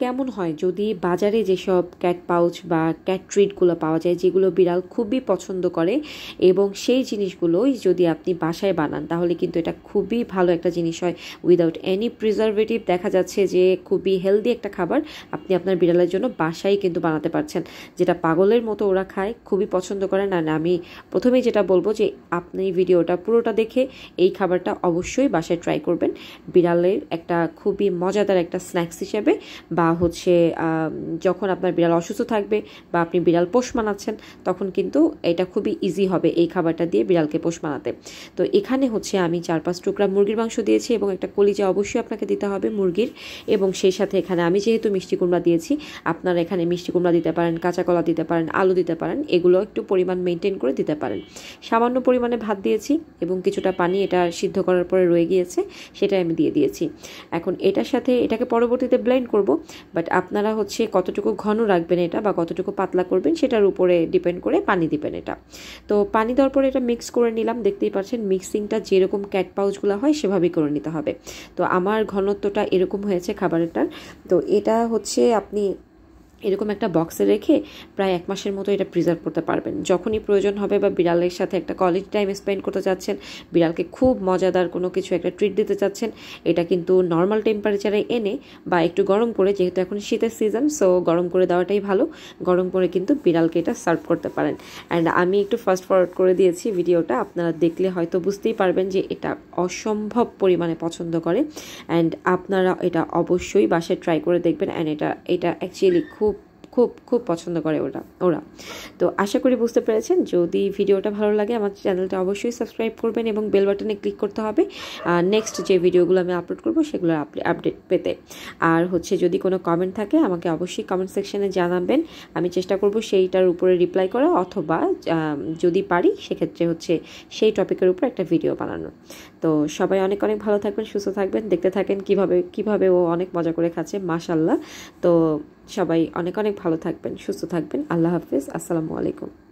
কেমন হয় যদি বাজারে যেসব ক্যাট পাউচ বা ক্যাট ট্রিটগুলো পাওয়া যায় যেগুলো বিড়াল খুবই পছন্দ করে এবং সেই জিনিসগুলোই যদি আপনি বাসায় বানান তাহলে কিন্তু এটা খুবই ভালো একটা জিনিস হয় উইদাউট এনি প্রিজারভেটিভ। দেখা যাচ্ছে যে খুবই হেলদি একটা খাবার আপনি আপনার বিড়ালের জন্য বাসায় কিন্তু বানাতে পারছেন, যেটা পাগলের মতো ওরা খায়, খুবই পছন্দ করে। না আমি প্রথমেই যেটা বলবো যে আপনি ভিডিওটা পুরোটা দেখে এই খাবারটা অবশ্যই বাসায় ট্রাই করবেন। বিড়ালের একটা খুবই মজাদার একটা স্ন্যাক্স হিসেবে বা হচ্ছে যখন আপনার বিড়াল অসুস্থ থাকবে বা আপনি বিড়াল পোষ মানাচ্ছেন তখন কিন্তু এটা খুবই ইজি হবে এই খাবারটা দিয়ে বিড়ালকে পোষ মানাতে। তো এখানে হচ্ছে আমি 4-5 টুকরা মুরগির মাংস দিয়েছি এবং একটা কলিজা অবশ্যই আপনাকে দিতে হবে মুরগির, এবং সেই সাথে এখানে আমি যেহেতু মিষ্টি কুমড়া দিয়েছি আপনারা এখানে মিষ্টি কুমড়া দিতে পারেন, কাঁচা কলা দিতে পারেন, আলু দিতে পারেন, এগুলো একটু পরিমাণ মেনটেন করে দিতে পারেন। সামান্য পরিমাণে ভাত দিয়েছি এবং কিছুটা পানি এটা সিদ্ধ করার পরে রয়ে গিয়েছে সেটা আমি দিয়ে দিয়েছি। এখন এটার সাথে এটাকে পরবর্তীতে ব্লেন্ড করব, বাট আপনারা হচ্ছে কতটুকু ঘন রাখবেন এটা বা কতটুকু পাতলা করবেন সেটার উপরে ডিপেন্ড করে পানি দিবেন এটা। তো পানি দেওয়ার পরে এটা মিক্স করে নিলাম, দেখতেই পাচ্ছেন মিক্সিংটা যেরকম ক্যাট পাউচগুলো হয় সেভাবেই করে নিতে হবে। তো আমার ঘনত্বটা এরকম হয়েছে খাবারটার। তো এটা হচ্ছে আপনি এরকম একটা বক্সে রেখে প্রায় 1 মাসের মতো এটা প্রিজার্ভ করতে পারবেন। যখনই প্রয়োজন হবে বা বিড়ালের সাথে একটা কোয়ালিটি টাইম স্পেন্ড করতে চাচ্ছেন, বিড়ালকে খুব মজাদার কোনো কিছু একটা ট্রিট দিতে চাচ্ছেন, এটা কিন্তু নর্মাল টেম্পারেচারে এনে বা একটু গরম করে, যেহেতু এখন শীতের সিজন সো গরম করে দেওয়াটাই ভালো, গরম করে কিন্তু বিড়ালকে এটা সার্ভ করতে পারেন। অ্যান্ড আমি একটু ফাস্ট ফরওয়ার্ড করে দিয়েছি ভিডিওটা, আপনারা দেখলে হয়তো বুঝতেই পারবেন যে এটা অসম্ভব পরিমাণে পছন্দ করে। অ্যান্ড আপনারা এটা অবশ্যই বাসায় ট্রাই করে দেখবেন। অ্যান্ড এটা অ্যাকচুয়ালি খুব খুব খুব পছন্দ করে ওরা। তো আশা করি বুঝতে পেরেছেন। যদি ভিডিওটা ভালো লাগে আমার চ্যানেলটা অবশ্যই সাবস্ক্রাইব করবেন এবং বেল বাটনে ক্লিক করতে হবে নেক্সট যে ভিডিওগুলো আমি আপলোড করব সেগুলোর আপডেট পেতে। আর হচ্ছে যদি কোনো কমেন্ট থাকে আমাকে অবশ্যই কমেন্ট সেকশনে জানাবেন, আমি চেষ্টা করব সেইটার উপরে রিপ্লাই করা, অথবা যদি পারি সেক্ষেত্রে হচ্ছে সেই টপিকের উপর একটা ভিডিও বানানো। তো সবাই অনেক অনেক ভালো থাকবেন, সুস্থ থাকবেন, দেখতে থাকেন কিভাবে ও অনেক মজা করে খাচ্ছে মাশাআল্লাহ। তো সবাই অনেক অনেক ভালো থাকবেন, সুস্থ থাকবেন। আল্লাহ হাফেজ, আসসালামু আলাইকুম।